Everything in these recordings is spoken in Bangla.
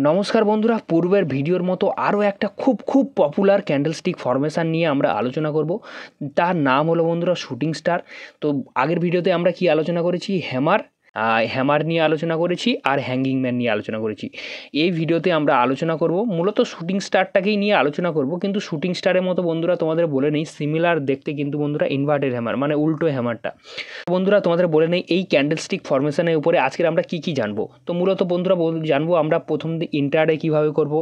নমস্কার বন্ধুরা, পূর্বের ভিডিওর মতো আরও একটা খুব পপুলার ক্যান্ডেলস্টিক ফরমেশান নিয়ে আমরা আলোচনা করব। তার নাম হলো বন্ধুরা শুটিং স্টার। তো আগের ভিডিওতে আমরা কি আলোচনা করেছি? হ্যামার নিয়ে আলোচনা করেছি আর হ্যাঙ্গিং ম্যান নিয়ে আলোচনা করেছি। এই ভিডিওতে আমরা আলোচনা করব মূলত শুটিং স্টারটাকেই নিয়ে আলোচনা করব, কিন্তু শুটিং স্টারের মতো বন্ধুরা তোমাদের বলে নেই সিমিলার দেখতে, কিন্তু বন্ধুরা ইনভার্টেড হ্যামার মানে উল্টো হ্যামারটা। বন্ধুরা তোমাদের বলে নেই এই ক্যান্ডেলস্টিক ফরমেশনের উপরে আজকের আমরা কি জানবো। তো মূলত বন্ধুরা জানবো আমরা প্রথম দিন ইন্টারডে কীভাবে করব,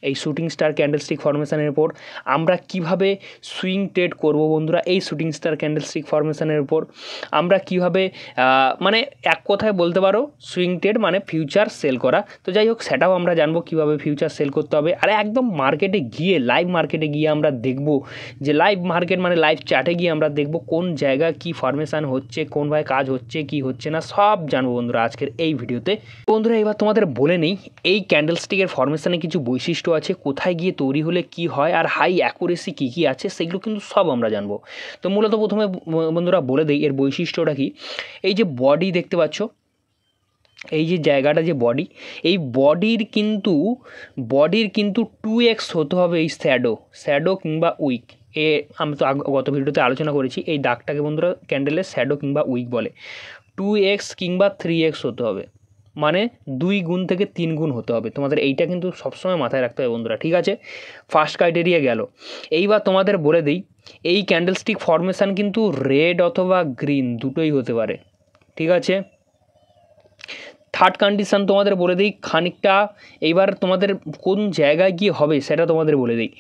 এই শুটিং স্টার ক্যান্ডেলস্টিক ফরমেশনের উপর আমরা কিভাবে সুইং ট্রেড করব বন্ধুরা। এই শুটিং স্টার ক্যান্ডেলস্টিক ফরমেশনের উপর আমরা কিভাবে মানে এক কথায় বলতে পারো সুইং ট্রেড মানে ফিউচার সেল করা। তো যাই হোক, সেটাও আমরা জানবো কিভাবে ফিউচার সেল করতে হবে। আর একদম মার্কেটে গিয়ে লাইভ মার্কেটে গিয়ে আমরা দেখব যে লাইভ মার্কেট মানে লাইভ চার্টে গিয়ে আমরা দেখব কোন জায়গায় কী ফরমেশন হচ্ছে, কোন ভাবে কাজ হচ্ছে কি হচ্ছে না, সব জানবো বন্ধুরা আজকের এই ভিডিওতে। বন্ধুরা এবার তোমাদের বলে নেই এই ক্যান্ডেলস্টিকের ফরমেশনে কিছু বৈশিষ্ট্য আছে, কোথায় গিয়ে তৈরি হলে কি হয়, আর হাই অ্যাকুরেসি কী আছে সেগুলো কিন্তু সব আমরা জানবো। তো মূলত প্রথমে বন্ধুরা বলে দিই এর বৈশিষ্ট্যটা কি। এই যে বডি দেখতে পাচ্ছ, এই যে জায়গাটা যে বডি, এই বডির কিন্তু 2x হতে হবে এই শ্যাডো কিংবা উইক। আমি তো গত ভিডিওতে আলোচনা করেছি এই দাগটাকে বন্ধুরা ক্যান্ডেলের শ্যাডো কিংবা উইক বলে। 2x কিংবা 3x হতে হবে, মানে 2 গুণ থেকে 3 গুণ হতে হবে। তোমাদের এইটা কিন্তু সবসময় মাথায় রাখতে হবে বন্ধুরা, ঠিক আছে? ফার্স্ট ক্রাইটেরিয়া গেল। এইবার তোমাদের বলে দিই এই ক্যান্ডেলস্টিক ফরমেশান কিন্তু রেড অথবা গ্রিন দুটোই হতে পারে, ঠিক আছে? থার্ড কন্ডিশান তোমাদের বলে দিই খানিকটা, এইবার তোমাদের কোন জায়গায় গিয়ে হবে সেটা তোমাদের বলে দিই।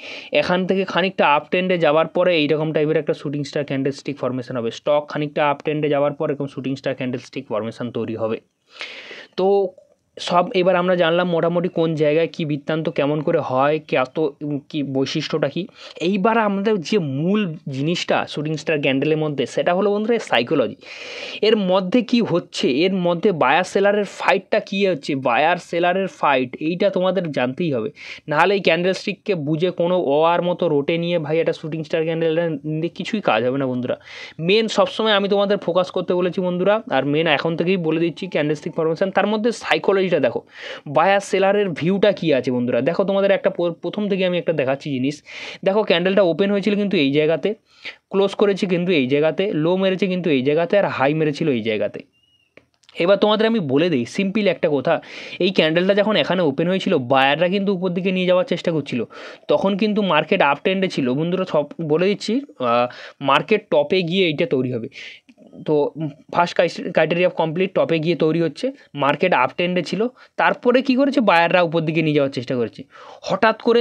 এখান থেকে খানিকটা আপ ট্রেন্ডে যাওয়ার পরে এইরকম টাইপের একটা শুটিং স্টার ক্যান্ডেলস্টিক ফরমেশন হবে। স্টক খানিকটা আপ ট্রেন্ডে যাওয়ার পর এরকম শুটিং স্টার ক্যান্ডেলস্টিক ফরমেশন তৈরি হবে। তো সব এবার আমরা জানলাম মোটামুটি কোন জায়গায় কি বৃত্তান্ত কেমন করে হয়, কি বৈশিষ্ট্যটা কি। এইবার আমাদের যে মূল জিনিসটা শুটিং স্টার ক্যান্ডেলের মধ্যে সেটা হলো বন্ধুরা সাইকোলজি। এর মধ্যে কি হচ্ছে, এর মধ্যে বায়ার সেলারের ফাইটটা কী হচ্ছে, বায়ার সেলারের ফাইট এইটা তোমাদের জানতেই হবে। নাহলে এই ক্যান্ডেলস্টিককে বুঝে কোনো ওয়ার মতো রোটে নিয়ে ভাই একটা শুটিং স্টার ক্যান্ডেল নিয়ে কিছুই কাজ হবে না বন্ধুরা। মেন সবসময় আমি তোমাদের ফোকাস করতে বলেছি বন্ধুরা, আর মেন এখন থেকেই বলে দিচ্ছি ক্যান্ডেলস্টিক ফরমেশন, তার মধ্যে সাইকোলজিটা দেখো, বায়ার সেলারের ভিউটা কী আছে বন্ধুরা। দেখো তোমাদের একটা প্রথম থেকে আমি একটা দেখাচ্ছি জিনিস। দেখো ক্যান্ডেলটা ওপেন হয়েছিল কিন্তু এই জায়গাতে, ক্লোজ করেছি কিন্তু এই জায়গাতে, লো মেরেছে কিন্তু এই জায়গাতে, আর হাই মেরেছিল এই জায়গাতে। এবার তোমাদের আমি বলে দিই সিম্পল একটা কথা, এই ক্যান্ডেলটা যখন এখানে ওপেন হয়েছিল বায়াররা কিন্তু উপর দিকে নিয়ে যাওয়ার চেষ্টা করছিল, তখন কিন্তু মার্কেট আপ ট্রেন্ডে ছিল বন্ধুরা। সব বলে দিচ্ছি মার্কেট টপে গিয়ে এইটা তৈরি হবে। তো ফার্স্ট ক্রাইটেরিয়া কমপ্লিট, টপে গিয়ে তৈরি হচ্ছে, মার্কেট আপ ট্রেন্ডে ছিল, তারপরে কি করেছে বায়াররা উপর দিকে নিয়ে যাওয়ার চেষ্টা করেছে। হঠাৎ করে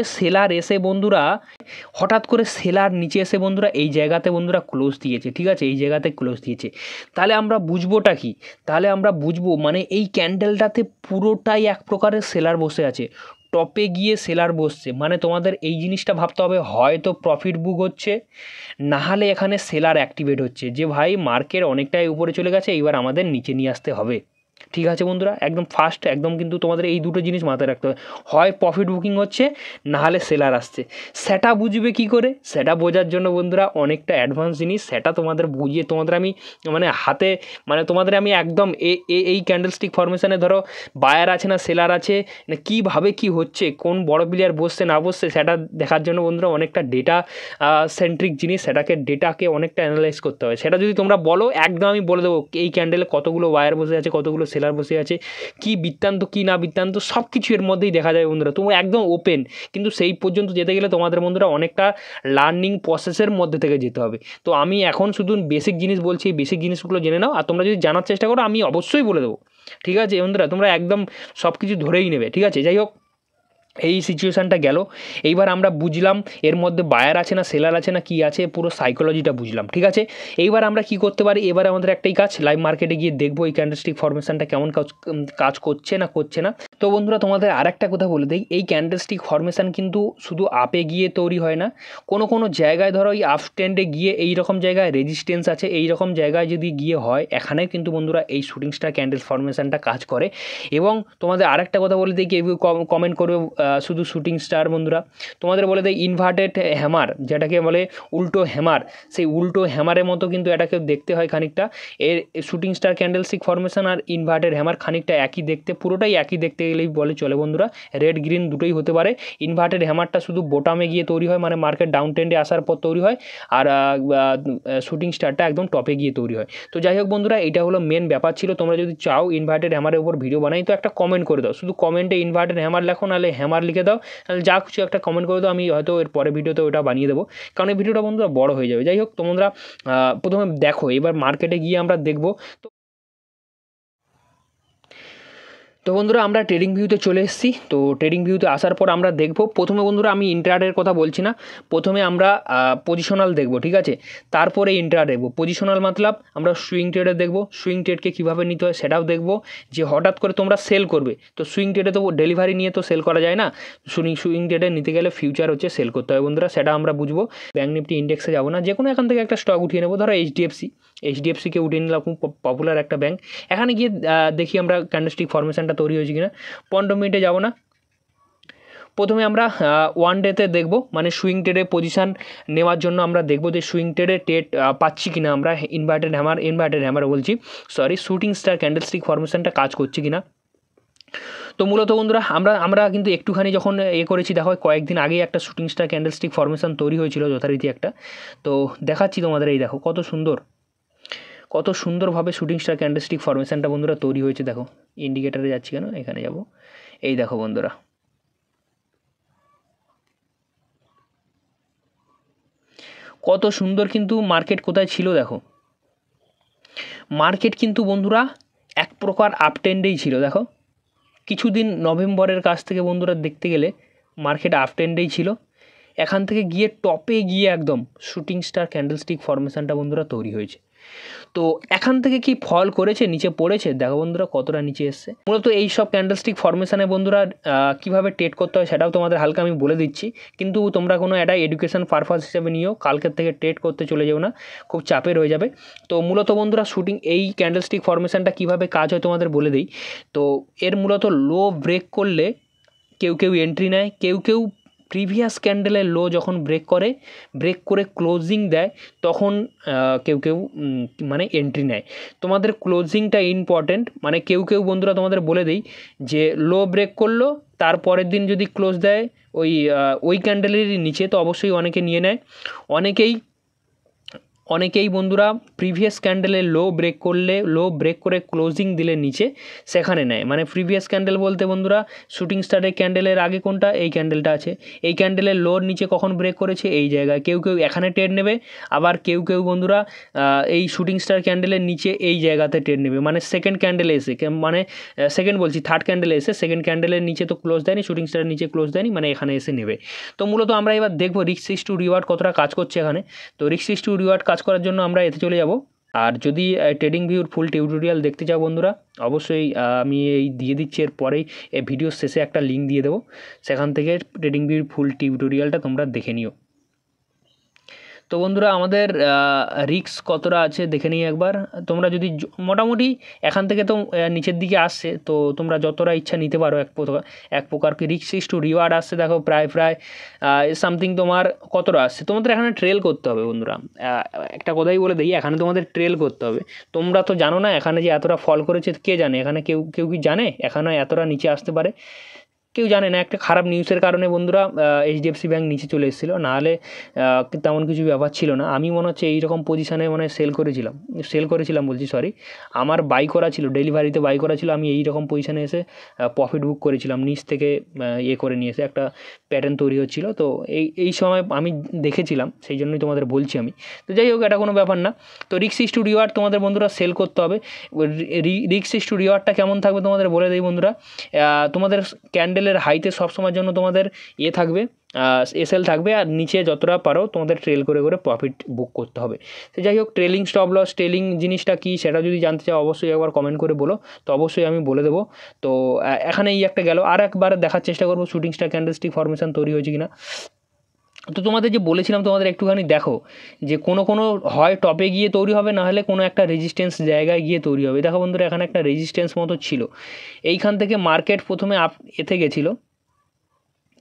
সেলার নিচে এসে বন্ধুরা এই জায়গাতে বন্ধুরা ক্লোজ দিয়েছে, ঠিক আছে? এই জায়গাতে ক্লোজ দিয়েছে। তাহলে আমরা বুঝবোটা কি, তাহলে আমরা বুঝবো মানে এই ক্যান্ডেলটাতে পুরোটাই এক প্রকারের সেলার বসে আছে, টপে গিয়ে সেলার বসছে। মানে তোমাদের এই জিনিসটা ভাবতে হবে, হয়তো প্রফিট বুক হচ্ছে, নাহলে এখানে সেলার অ্যাক্টিভেট হচ্ছে যে ভাই মার্কেট অনেকটাই উপরে চলে গেছে, এইবার আমাদের নিচে নিয়ে আসতে হবে। ঠিক আছে বন্ধুরা, একদম ফার্স্ট একদম কিন্তু তোমাদের এই দুটো জিনিস মাথায় রাখতে হবে, হয় প্রফিট বুকিং হচ্ছে নাহলে সেলার আসছে। সেটা বুঝবে কি করে, সেটা বোঝার জন্য বন্ধুরা অনেকটা অ্যাডভান্স জিনিস, সেটা তোমাদের বুঝিয়ে তোমাদের আমি মানে হাতে মানে তোমাদের আমি একদম এই ক্যান্ডেলস্টিক ফরমেশনে ধরো বায়ার আছে না সেলার আছে না, কীভাবে কি হচ্ছে, কোন বড় প্লেয়ার বসছে না বসছে, সেটা দেখার জন্য বন্ধুরা অনেকটা ডেটা সেন্ট্রিক জিনিস, ডেটাকে অনেকটা অ্যানালাইজ করতে হবে। সেটা যদি তোমরা বলো একদম আমি বলে দেবো এই ক্যান্ডেলে কতগুলো বায়ার বসে আছে, কতগুলো সেলার বসে আছে, কি বৃত্তান্ত কি না বৃত্তান্ত সব কিছু এর মধ্যেই দেখা যায় বন্ধুরা। তোমরা একদম ওপেন, কিন্তু সেই পর্যন্ত যেতে গেলে তোমাদের বন্ধুরা অনেকটা লার্নিং প্রসেসের মধ্যে থেকে যেতে হবে। তো আমি এখন শুধু বেসিক জিনিস বলছি, এই বেসিক জিনিসগুলো জেনে নাও, আর তোমরা যদি জানার চেষ্টা করো আমি অবশ্যই বলে দেবো, ঠিক আছে বন্ধুরা? তোমরা একদম সব কিছু ধরেই নেবে, ঠিক আছে? যাই হোক, এই সিচুয়েশানটা গেল। এইবার আমরা বুঝলাম এর মধ্যে বায়ার আছে না সেলার আছে না কি আছে, পুরো সাইকোলজিটা বুঝলাম, ঠিক আছে? এইবার আমরা কি করতে পারি, এবার আমাদের একটাই কাজ, লাইভ মার্কেটে গিয়ে দেখবো এই ক্যান্ডেলস্টিক ফরমেশনটা কেমন কাজ করছে না। তো বন্ধুরা তোমাদের আরেকটা কথা বলে দিই, এই ক্যান্ডেলস্টিক ফরমেশন কিন্তু শুধু আপে গিয়ে তৈরি হয় না, কোনো জায়গায় ধরো এই আপ ট্রেন্ডে গিয়ে এই রকম জায়গায় রেজিস্ট্যান্স আছে, এই রকম জায়গায় যদি গিয়ে হয়, এখানে কিন্তু বন্ধুরা এই শুটিং স্টার ক্যান্ডেল ফরমেশনটা কাজ করে। এবং তোমাদের আরেকটা কথা বলে দিই, কেউ কমেন্ট করবে শুধু শুটিং স্টার বন্ধুরা। তোমাদের বলে দেয় ইনভার্টেড হ্যামার, যেটাকে বলে উল্টো হ্যামার, সেই উল্টো হ্যামারের মতো কিন্তু এটাকে দেখতে হয় খানিকটা। এর শুটিং স্টার ক্যান্ডেলস্টিক ফরমেশন আর ইনভার্টেড হ্যামার খানিকটা একই দেখতে, পুরোটাই একই দেখতে গেলেই বলে চলে বন্ধুরা। রেড গ্রিন দুটোই হতে পারে। ইনভার্টেড হ্যামারটা শুধু বোটামে গিয়ে তৈরি হয়, মানে মার্কেট ডাউন ট্রেন্ডে আসার পর তৈরি হয়, আর শুটিং স্টারটা একদম টপে গিয়ে তৈরি হয়। তো যাই হোক বন্ধুরা, এটা হলো মেন ব্যাপার ছিল। তোমরা যদি চাও ইনভার্টেড হ্যামারের উপর ভিডিও বানাই তো একটা কমেন্ট করে দাও, শুধু কমেন্টে ইনভার্টেড হ্যামার লেখো, নাহলে হ্যামার লিখে দাও, তাহলে যা কিছু একটা কমেন্ট করে দাও, আমি হয়তো এর পরে ভিডিওতে ওটা বানিয়ে দেবো, কারণ এই ভিডিওটা বন্ধুরা বড় হয়ে যাবে। যাই হোক, তোমরা প্রথমে দেখো, এবার মার্কেটে গিয়ে আমরা দেখবো। তো বন্ধুরা, আমরা ট্রেডিং ভিউতে চলে এসেছি। তো ট্রেডিং ভিউতে আসার পর আমরা দেখব, প্রথমে বন্ধুরা আমি ইন্ট্রাডের কথা বলছি না, প্রথমে আমরা পজিশনাল দেখব, ঠিক আছে, তারপরে ইন্ট্রা দেখব। পজিশনাল মতলব আমরা সুইং ট্রেডে দেখব, সুইং ট্রেডকে কীভাবে নিতে হয় সেটাও দেখব। যে হঠাৎ করে তোমরা সেল করবে, তো সুইং ট্রেডে তো ডেলিভারি নিয়ে তো সেল করা যায় না, সুইং ট্রেডে নিতে গেলে ফিউচার হচ্ছে সেল করতে হয় বন্ধুরা, সেটা আমরা বুঝবো। ব্যাঙ্ক নিফটি ইন্ডেক্সে যাবো না, যে কোনো এখান থেকে একটা স্টক উঠিয়ে নেবো, ধরো এইচডিএফসিকে উঠিয়ে নিলাম, খুব পপুলার একটা ব্যাঙ্ক। এখানে গিয়ে দেখি আমরা ক্যান্ডেলস্টিক ফরমেশনটা তৈরি হয়েছে কিনা। 15 মিনিটে যাব না, প্রথমে আমরা ওয়ান ডেতে দেখব, মানে সুইং ট্রেডে পজিশান নেওয়ার জন্য আমরা দেখব যে সুইং ট্রেডে ট্রেড পাচ্ছি কিনা আমরা, ইনভার্টেড হ্যামার বলছি, সরি, শুটিং স্টার ক্যান্ডেলস্টিক ফরমেশনটা কাজ করছে কিনা। তো মূলত বন্ধুরা, আমরা কিন্তু একটুখানি যখন করেছি, দেখো কয়েকদিন আগেই একটা শুটিং স্টার ক্যান্ডেলস্টিক ফরমেশন তৈরি হয়েছিল যথারীতি একটা। তো দেখাচ্ছি তোমাদের, এই দেখো কত সুন্দরভাবে শুটিং স্টার ক্যান্ডেলস্টিক ফরমেশনটা বন্ধুরা তৈরি হয়েছে। দেখো ইন্ডিকেটারে যাচ্ছি কেন, এখানে যাব, এই দেখো বন্ধুরা, কত সুন্দর কিন্তু মার্কেট কোথায় ছিল। দেখো মার্কেট কিন্তু বন্ধুরা এক প্রকার আপ ট্রেন্ডেই ছিল। দেখো কিছুদিন নভেম্বরের কাছ থেকে বন্ধুরা দেখতে গেলে মার্কেট আপ ট্রেন্ডেই ছিল, এখান থেকে গিয়ে টপে গিয়ে একদম শুটিং স্টার ক্যান্ডেলস্টিক ফরমেশনটা বন্ধুরা তৈরি হয়েছে। তো এখান থেকে কি ফল করেছে, নিচে পড়েছে, দেখো বন্ধুরা কতটা নিচে এসছে। মূলত এই সব ক্যান্ডেলস্টিক ফরমেশনে বন্ধুরা কীভাবে ট্রেড করতে হয় সেটাও তোমাদের হালকা আমি বলে দিচ্ছি, কিন্তু তোমরা কোনো এটা এডুকেশন পারপাস হিসেবে নিও, কালকের থেকে ট্রেড করতে চলে যাও না, খুব চাপের হয়ে যাবে। তো মূলত বন্ধুরা এই ক্যান্ডেলস্টিক ফরমেশনটা কীভাবে কাজ হয় তোমাদের বলে দিই। তো এর মূলত লো ব্রেক করলে কেউ এন্ট্রি নেয়, কেউ প্রিভিয়াস ক্যান্ডেলের লো যখন ব্রেক করে ক্লোজিং দেয়, তখন কেউ মানে এন্ট্রি নেয়। তোমাদের ক্লোজিংটা ইম্পর্টেন্ট, মানে কেউ বন্ধুরা তোমাদের বলে দিই যে লো ব্রেক করলো, তারপরের দিন যদি ক্লোজ দেয় ওই ক্যান্ডেলেরই নিচে, তো অবশ্যই অনেকে নিয়ে নেয়। অনেকেই বন্ধুরা প্রিভিয়াস ক্যান্ডেলে লো ব্রেক করে ক্লোজিং দিলে নিচে, সেখানে নেয়। মানে প্রিভিয়াস ক্যান্ডেল বলতে বন্ধুরা শুটিং স্টারের ক্যান্ডেলের আগে কোনটা, এই ক্যান্ডেলটা আছে, এই ক্যান্ডেলের লোর নিচে কখন ব্রেক করেছে, এই জায়গায় কেউ এখানে ট্রেড নেবে, আবার কেউ বন্ধুরা এই শুটিং স্টার ক্যান্ডেলের নিচে এই জায়গাতে ট্রেড নেবে, মানে সেকেন্ড ক্যান্ডেলে এসে, মানে থার্ড ক্যান্ডেলে এসে, সেকেন্ড ক্যান্ডেলের নিচে তো ক্লোজ দেয়নি, শুটিং স্টারের নিচে ক্লোজ দেয়নি, মানে এখানে এসে নেবে। তো মূলত আমরা এবার দেখবো রিস্ক ইজ টু রিওয়ার্ড কতটা কাজ করছে এখানে। তো রিস্ক ইজ টু রিওয়ার্ড কাজ করার জন্য আমরা এতে চলে যাব। আর যদি ট্রেডিং ভিউর ফুল টিউটোরিয়াল দেখতে চাও বন্ধুরা, অবশ্যই আমি এই দিয়ে দিচ্ছি, এর পরেই এই ভিডিওর শেষে একটা লিঙ্ক দিয়ে দেবো, সেখান থেকে ট্রেডিং ভিউর ফুল টিউটোরিয়ালটা তোমরা দেখে নিও। তো বন্ধুরা, আমাদের রিস্ক কতটা আছে দেখে নিই একবার। তোমরা যদি মোটামুটি এখান থেকে তো নিচের দিকে আসছে, তো তোমরা যতটা ইচ্ছা নিতে পারো, এক প্রকার কি রিস্ক ইজ টু রিওয়ার্ড আসছে। দেখো প্রায় সামথিং তোমার কতটা আসছে, তোমাদের এখানে ট্রেল করতে হবে বন্ধুরা। একটা কথাই বলে দিই, এখানে তোমাদের ট্রেল করতে হবে। তোমরা তো জানো না এখানে যে এতটা ফল করেছে, কে জানে, এখানে কেউ কি জানে এখানে এতটা নিচে আসতে পারে, কেউ জানে না। একটা খারাপ নিউজের কারণে বন্ধুরা এইচডিএফসি ব্যাঙ্ক নিচে চলে এসেছিলো, নাহলে তেমন কিছু ব্যাপার ছিল না। আমি মনে হচ্ছে এইরকম পজিশানে মানে সেল করেছিলাম বলছি, সরি, আমার বাই করা ছিল, ডেলিভারিতে বাই করা ছিল, আমি এই রকম পজিশানে এসে প্রফিট বুক করেছিলাম, নিচ থেকে করে নিয়ে এসে একটা প্যাটার্ন তৈরি হচ্ছিল। তো এই সময় আমি দেখেছিলাম, সেই জন্যই তোমাদের বলছি আমি। তো যাই হোক, এটা কোনো ব্যাপার না। তো রিস্ক ইজ টু রিওয়ার্ড তোমাদের বন্ধুরা সেল করতে হবে। রিস্ক ইজ টু রিওয়ার্ডটা কেমন থাকবে তোমাদের বলে দিই বন্ধুরা। তোমাদের ক্যান্ডেলের হাইতে সবসময়ের জন্য তোমাদের থাকবে, এসএল থাকবে, আর নিচে যতটা পারো তোমাদের ট্রেল করে প্রফিট বুক করতে হবে। তো যাই হোক, ট্রেলিং স্টপ লস, ট্রেলিং জিনিসটা কী সেটা যদি জানতে চাও অবশ্যই একবার কমেন্ট করে বলো, তো অবশ্যই আমি বলে দেবো। তো এখানে একটা গেল, আর একবার দেখার চেষ্টা করবো শুটিং স্টার ক্যান্ডেলস্টিক ফরমেশন তৈরি হয়েছে কিনা। তো তোমাদের যে বলেছিলাম, তোমাদের একটুখানি দেখো যে কোনো হয় টপে গিয়ে তৈরি হবে, না হলে কোনো একটা রেজিস্ট্যান্স জায়গায় গিয়ে তৈরি হবে। দেখো বন্ধুরা, এখানে একটা রেজিস্ট্যান্স মতো ছিল, এইখান থেকে মার্কেট প্রথমে এতে গেছিলো,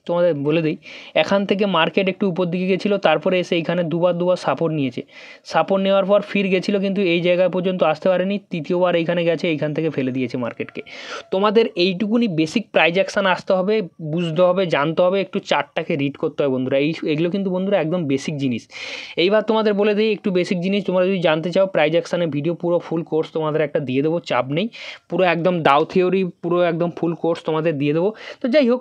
তোমাদের বলে দিই, এখান থেকে মার্কেট একটু উপর দিকে গেছিলো, তারপরে এসে এইখানে দুবার সাপোর্ট নিয়েছে। সাপোর্ট নেওয়ার পর ফির গেছিলো, কিন্তু এই জায়গা পর্যন্ত আসতে পারেনি। তৃতীয়বার এইখানে গেছে, এইখান থেকে ফেলে দিয়েছে মার্কেটকে। তোমাদের এইটুকুনি বেসিক প্রাইজ অ্যাকশান আসতে হবে, বুঝতে হবে, জানতে হবে, একটু চার্টটাকে রিড করতে হবে বন্ধুরা। এগুলো কিন্তু বন্ধুরা একদম বেসিক জিনিস। এইবার তোমাদের বলে দিই একটু বেসিক জিনিস, তোমরা যদি জানতে চাও প্রাইজ অ্যাকশানের ভিডিও পুরো ফুল কোর্স তোমাদের একটা দিয়ে দেবো, চাপ নেই। পুরো একদম ডাউ থিওরি পুরো একদম ফুল কোর্স তোমাদের দিয়ে দেবো। তো যাই হোক,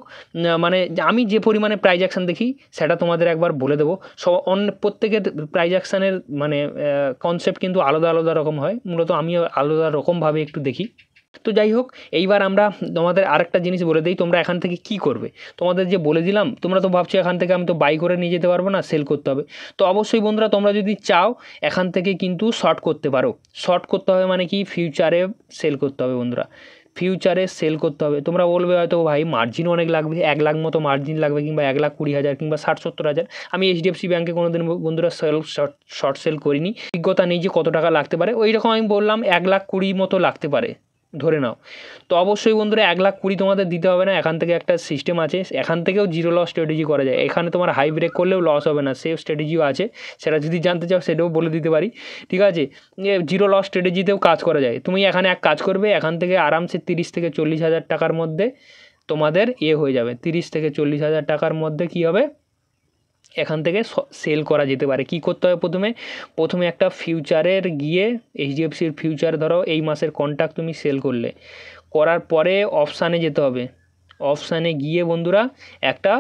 মানে আমি যে পরিমাণে প্রাইজ অ্যাকশান দেখি সেটা তোমাদের একবার বলে দেবো। প্রত্যেকের প্রাইজ অ্যাকশানের মানে কনসেপ্ট কিন্তু আলাদা আলাদা রকম হয়, মূলত আমি আলাদা রকমভাবে একটু দেখি। তো যাই হোক, এইবার আমরা তোমাদের আরেকটা জিনিস বলে দিই, তোমরা এখান থেকে কি করবে। তোমাদের যে বলে দিলাম, তোমরা তো ভাবছো এখান থেকে আমি তো বাই করে নিয়ে যেতে পারবো না, সেল করতে হবে। তো অবশ্যই বন্ধুরা, তোমরা যদি চাও এখান থেকে কিন্তু শর্ট করতে পারো। শর্ট করতে হবে মানে কি, ফিউচারে সেল করতে হবে বন্ধুরা, ফিউচারে সেল করতে হবে। তোমরা বলবে হয়তো ভাই মার্জিনও অনেক লাগবে, 1 লাখ মতো মার্জিন লাগবে, কিংবা 1,20,000 কিংবা 60-70 হাজার। আমি HDFC ব্যাঙ্কে কোনোদিন বন্ধুরা শর্ট সেল করিনি, অভিজ্ঞতা নেই যে কত টাকা লাগতে পারে। ওই রকম আমি বললাম 1,20,000 মতো লাগতে পারে ধরে নাও। তো অবশ্যই বন্ধুরা 1,20,000 তোমাদের দিতে হবে না। এখান থেকে একটা সিস্টেম আছে, এখান থেকেও জিরো লস স্ট্র্যাটেজি করা যায়। এখানে তোমার হাই ব্রেক করলেও লস হবে না, সেফ স্ট্র্যাটেজিও আছে, সেটা যদি জানতে চাও সেটাও বলে দিতে পারি। ঠিক আছে, জিরো লস স্ট্র্যাটেজিতেও কাজ করা যায়। তুমি এখানে এক কাজ করবে, এখান থেকে আরামসে 30-40 হাজার টাকার মধ্যে তোমাদের হয়ে যাবে। 30-40 হাজার টাকার মধ্যে কী হবে, এখান থেকে সেল করা যেতে পারে। কি করতে হবে, প্রথমে একটা ফিউচারের গিয়ে HDFCর ফিউচার ধরো এই মাসের কন্ট্রাক্ট তুমি সেল করলে, করার পরে অপশানে যেতে হবে। অপশানে গিয়ে বন্ধুরা একটা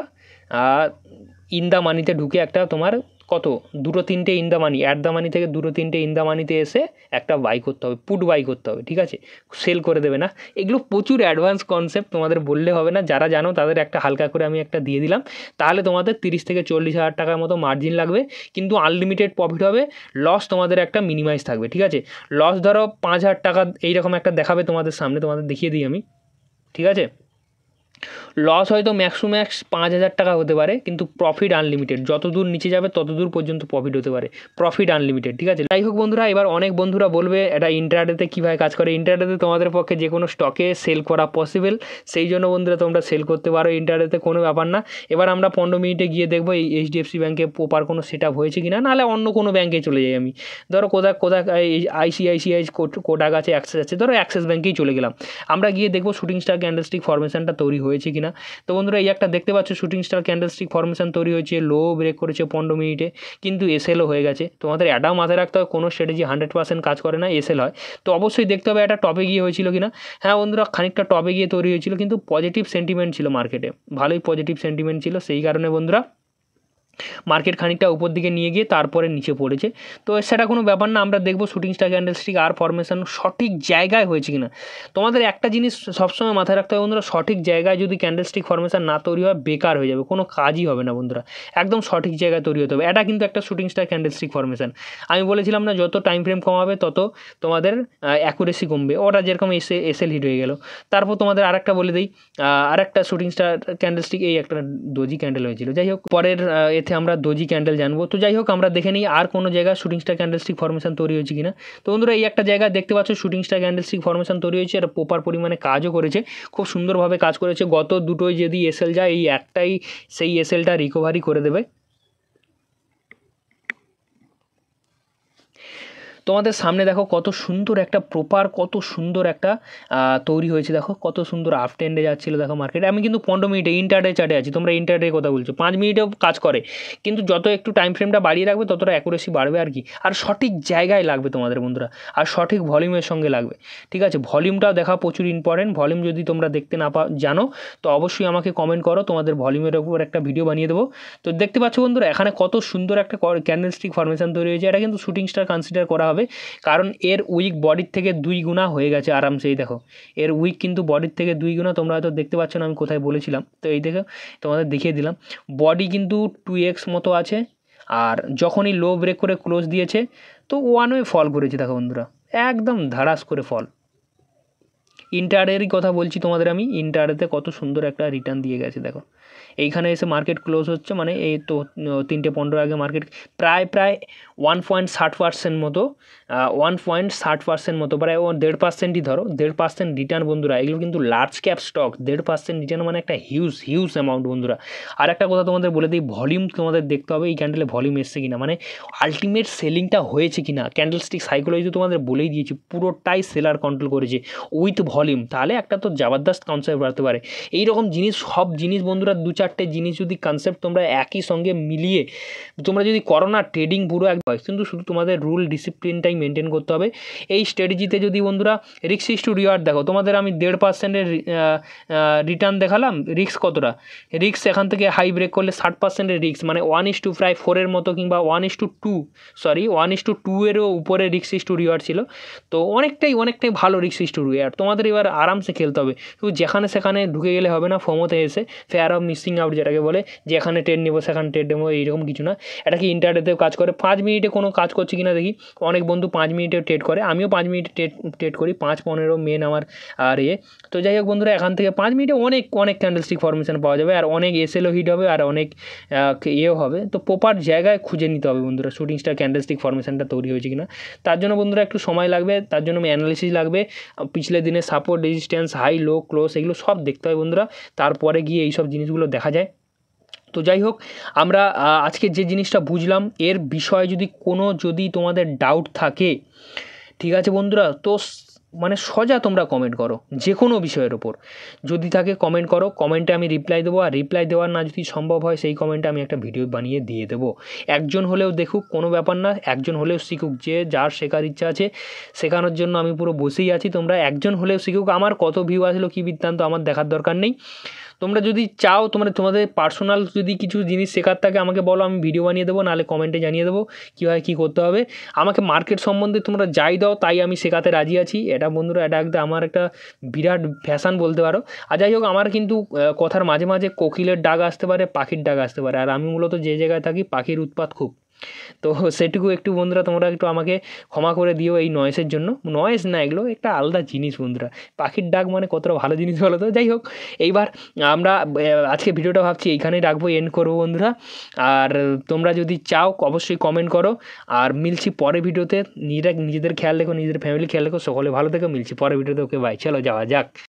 ইন দ্য মানিতে ঢুকে একটা তোমার কত 2-3টে in the money, at the money থেকে 2-3টে ইন দ্য মানিতে এসে একটা বাই করতে হবে, পুট বাই করতে হবে। ঠিক আছে, সেল করে দেবে না। এগুলো প্রচুর অ্যাডভান্স কনসেপ্ট, তোমাদের বললে হবে না, যারা জানো তাদের একটা হালকা করে আমি একটা দিয়ে দিলাম। তাহলে তোমাদের 30-40 হাজার টাকার মতো মার্জিন লাগবে, কিন্তু আনলিমিটেড প্রফিট হবে। লস তোমাদের একটা মিনিমাইজ থাকবে। ঠিক আছে, লস ধরো 5,000 টাকা এইরকম একটা দেখাবে তোমাদের সামনে, তোমাদের দেখিয়ে দিই আমি। ঠিক আছে, লস হয়তো ম্যাক্স টু ম্যাক্স 5,000 টাকা হতে পারে, কিন্তু প্রফিট আনলিমিটেড, যত দূর নিচে যাবে তত দূর পর্যন্ত প্রফিট হতে পারে, প্রফিট আনলিমিটেড। ঠিক আছে, যাই হোক বন্ধুরা, এবার অনেক বন্ধুরা বলবে এটা ইন্টারডেতে কীভাবে কাজ করে। ইন্টারডেতে তোমাদের পক্ষে যে কোনো স্টকে সেল করা পসিবল, সেই জন্য বন্ধুরা তোমরা সেল করতে পারো ইন্টারডেতে, কোনো ব্যাপার না। এবার আমরা 15 মিনিটে গিয়ে দেখবো এই HDFC ব্যাঙ্কে প্রপার কোনো সেট আপ হয়েছে কিনা, নাহলে অন্য কোনো ব্যাঙ্কে চলে যাই আমি। ধরো কোথায় ICICI কোটাক আছে, অ্যাক্সেস আছে, ধরো অ্যাক্সেস ব্যাঙ্কেই চলে গেলাম। আমরা গিয়ে দেখবো শুটিং স্টার ক্যান্ডেলস্টিক ফরমেশনটা তৈরি হয়েছে কিনা। তো বন্ধুরা এই একটা দেখতে পাচ্ছ শুটিং স্টার ক্যান্ডেলস্টিক ফরমেশন তৈরি হয়েছে, লো ব্রেক করেছে 15 মিনিটে, কিন্তু এসএলও হয়ে গেছে। তোমাদের এটাও মাথায় রাখতে হবে, কোনো স্ট্র্যাটেজি 100% কাজ করে না, এসএল হয়। তো অবশ্যই দেখতে হবে এটা টপে গিয়ে হয়েছিল কিনা। হ্যাঁ বন্ধুরা, খানিকটা টপে গিয়ে তৈরি হয়েছিল, কিন্তু পজিটিভ সেন্টিমেন্ট ছিল মার্কেটে, ভালোই পজিটিভ সেন্টিমেন্ট ছিল, সেই কারণে বন্ধুরা মার্কেট খানিকটা উপর দিকে নিয়ে গিয়ে তারপরে নিচে পড়েছে। তো সেটা কোনো ব্যাপার না, আমরা দেখবো শুটিং স্টার ক্যান্ডেলস্টিক আর ফরমেশন সঠিক জায়গায় হয়েছে কিনা। তোমাদের একটা জিনিস সবসময় মাথায় রাখতে হবে বন্ধুরা, সঠিক জায়গায় যদি ক্যান্ডেলস্টিক ফরমেশন না তৈরি হয় বেকার হয়ে যাবে, কোনো কাজই হবে না বন্ধুরা। একদম সঠিক জায়গায় তৈরি হতে হবে। এটা কিন্তু একটা শুটিং স্টার ক্যান্ডেলস্টিক ফরমেশন। আমি বলেছিলাম না, যত টাইম ফ্রেম কমাবে তত তোমাদের অ্যাকুরেসি কমবে। ওটা যেরকম এসএল হিট হয়ে গেল। তারপর তোমাদের আরেকটা বলে দিই, আরেকটা শুটিং স্টার ক্যান্ডেলস্টিক, এই একটা ডোজি ক্যান্ডেল হয়েছিল। যাই হোক, পরের এতে আমরা ডোজি ক্যান্ডেল জানবো। তো যাই হোক, আমরা দেখে নিই আর কোনো জায়গায় শুটিং স্টার ক্যান্ডেলস্টিক ফরমেশন তৈরি হয়েছে কিনা। তো বন্ধুরা এই একটা জায়গায় দেখতে পাচ্ছ শুটিং স্টার ক্যান্ডেলস্টিক ফরমেশন তৈরি হয়েছে, এটা প্রপার পরিমাণে কাজও করেছে, খুব সুন্দরভাবে কাজ করেছে। গত দুটোই যদি এসএল যায়, এই একটাই সেই এসএলটা রিকভারি করে দেবে। তোমাদের সামনে দেখো কত সুন্দর একটা প্রপার, কত সুন্দর একটা তৈরি হয়েছে। দেখো কত সুন্দর আপ ট্রেন্ডে যাচ্ছিলো দেখো মার্কেটে। আমি কিন্তু 15 মিনিটে ইন্টারডে চার্টে আছি, তোমরা ইন্টারডে কথা বলছো, 5 মিনিটেও কাজ করে, কিন্তু যত একটু টাইম ফ্রেমটা বাড়িয়ে রাখবে ততটা অ্যাকুরেসি বাড়বে আর কি। আর সঠিক জায়গায় লাগবে তোমাদের বন্ধুরা, আর সঠিক ভলিউমের সঙ্গে লাগবে। ঠিক আছে, ভলিউমটাও দেখা প্রচুর ইম্পর্টেন্ট। ভলিউম যদি তোমরা দেখতে না জানো তো অবশ্যই আমাকে কমেন্ট করো, তোমাদের ভলিউমের উপর একটা ভিডিও বানিয়ে দেবো। তো দেখতে পাচ্ছ বন্ধুরা, এখানে কত সুন্দর একটা ক্যান্ডেলস্টিক ফরমেশন তৈরি হয়েছে। এটা কিন্তু শুটিং স্টার কনসিডার করা হবে, কারণ এর উইক বডির থেকে 2 গুণা হয়ে গেছে আরামসেই। দেখো এর উইক কিন্তু বডির থেকে 2 গুণা, তোমরা হয়তো দেখতে পাচ্ছ না আমি কোথায় বলেছিলাম। তো এই দেখো তোমাদের দেখিয়ে দিলাম, বডি কিন্তু 2x মতো আছে। আর যখনই লো ব্রেক করে ক্লোজ দিয়েছে তো 1 ওয়ে ফল করেছে। দেখো বন্ধুরা, একদম ধারাস করে ফল। ইন্টারেরই কথা বলছি তোমাদের আমি, ইন্টারেতে কত সুন্দর একটা রিটার্ন দিয়ে গেছে দেখো। এইখানে এসে মার্কেট ক্লোজ হচ্ছে, মানে এই তো 3:15 আগে মার্কেট প্রায় 1.60% মতো, 1.60% মতো, প্রায় 1.5%ই ধরো, 1.5% রিটার্ন বন্ধুরা। এগুলো কিন্তু লার্জ ক্যাপ স্টক, 1.5% রিটার্ন মানে একটা হিউজ অ্যামাউন্ট বন্ধুরা। আর একটা কথা তোমাদের বলে দিই, ভলিউম তোমাদের দেখতে হবে এই ক্যান্ডেলে ভলিউম এসছে কিনা, মানে আলটিমেট সেলিংটা হয়েছে কিনা। ক্যান্ডেলস্টিক সাইকোলজি তোমাদের বলেই দিয়েছি, পুরোটাই সেলার কন্ট্রোল করেছে উইথ ভলিউম, তাহলে একটা তো জবরদস্ত কনসেপ্ট বাড়তে পারে। এইরকম জিনিস, সব জিনিস বন্ধুরা, 2-4টে জিনিস যদি কনসেপ্ট তোমরা একই সঙ্গে মিলিয়ে তোমরা যদি করো না, ট্রেডিং পুরো এক হয়। কিন্তু শুধু তোমাদের রুল ডিসিপ্লিনটাই মেনটেন করতে হবে। এই স্ট্র্যাটেজিতে যদি বন্ধুরা রিস্ক ইস টু রিওয়ার্ড দেখো, তোমাদের আমি 1.5%-এর রিটার্ন দেখালাম, রিস্ক কতটা, রিস্ক এখান থেকে হাই ব্রেক করলে 60%-এর রিস্ক, মানে 1:4-এর মতো, কিংবা 1:2-এরও উপরে রিস্ক ইস টু রিওয়ার্ড ছিল। তো অনেকটাই ভালো রিস্ক ইস টু রিওয়ার্ড। তোমাদের এবার আরামসে খেলতে হবে, শুধু যেখানে সেখানে ঢুকে গেলে হবে না, ফোমোতে এসে ফেয়ার অফ মিসিং আউট যেটাকে বলে, যেখানে ট্রেড নেবো সেখানে ট্রেড নেবো, এইরকম কিছু না। এটা কি ইন্টারনেটেও কাজ করে। 5 মিনিটে কোনো কাজ করছে কিনা দেখি, অনেক বন্ধু 5 মিনিটেও ট্রেড করে, আমিও 5 মিনিটে ট্রেড করি, 5-15 মেন আমার। আর তো যাই হোক বন্ধুরা, এখান থেকে 5 মিনিটে অনেক ক্যান্ডেলস্টিক ফরমেশন পাওয়া যাবে, আর অনেক এসএলও হিট হবে, আর অনেক হবে। তো প্রপার জায়গায় খুঁজে নিতে হবে বন্ধুরা শুটিং স্টার ক্যান্ডেলস্টিক ফরমেশনটা তৈরি হয়েছে কিনা। তার জন্য বন্ধুরা একটু সময় লাগবে, তার জন্য অ্যানালিসিস লাগবে, পিছলে দিনে support, resistance, high low close, এগুলো সব দেখতে হয় বন্ধুরা, তারপরে গিয়ে এইসব জিনিসগুলো দেখা যায়। তো যাই হোক, আমরা আজকে যে জিনিসটা বুঝলাম, এর বিষয়ে যদি তোমাদের ডাউট থাকে, ঠিক আছে বন্ধুরা, তো মানে সোজা তোমরা কমেন্ট করো যে কোনো বিষয়ের ওপর, যদি থাকে কমেন্ট করো, কমেন্টে আমি রিপ্লাই দেবো। আর রিপ্লাই দেওয়ার না যদি সম্ভব হয়, সেই কমেন্টে আমি একটা ভিডিও বানিয়ে দিয়ে দেবো। একজন হলেও দেখুক, কোনো ব্যাপার না, একজন হলেও শিখুক, যে যার শেখার ইচ্ছা আছে শেখানোর জন্য আমি পুরো বসেই আছি। তোমরা একজন হলেও শিখুক, আমার কত ভিউ আসলো কী বৃত্তান্ত আমার দেখার দরকার নেই। তোমরা যদি চাও, তোমাদের পার্সোনাল যদি কিছু জিনিস শেখার থাকে আমাকে বলো, আমি ভিডিও বানিয়ে দেবো, নাহলে কমেন্টে জানিয়ে দেবো কীভাবে কী করতে হবে। আমাকে মার্কেট সম্বন্ধে তোমরা যাই দাও তাই আমি শেখাতে রাজি আছি। এটা বন্ধুরা, এটা একটা আমার একটা বিরাট ফ্যাশন বলতে পারো। আর যাই হোক, আমার কিন্তু কথার মাঝে মাঝে কোকিলের ডাক আসতে পারে, পাখির ডাক আসতে পারে, আর আমি মূলত যে জায়গায় থাকি পাখির উৎপাত খুব। তো সেটুকু একটু বন্ধুরা তোমরা একটু আমাকে ক্ষমা করে দিও এই নয়েসের জন্য। নয়েস না, এগুলো একটা আলাদা জিনিস বন্ধুরা, পাখির ডাক মানে কতটা ভালো জিনিস বলো তো। যাই হোক, এইবার আমরা আজকে ভিডিওটা ভাবছি এইখানেই রাখবো, এন্ড করবো বন্ধুরা। আর তোমরা যদি চাও অবশ্যই কমেন্ট করো, আর মিলছি পরের ভিডিওতে। নিজেদের খেয়াল রেখো, নিজেদের ফ্যামিলি খেয়াল রেখো, সকলে ভালো থেকো, মিলছি পরের ভিডিওতে। ওকে বাই, চলো যাওয়া যাক।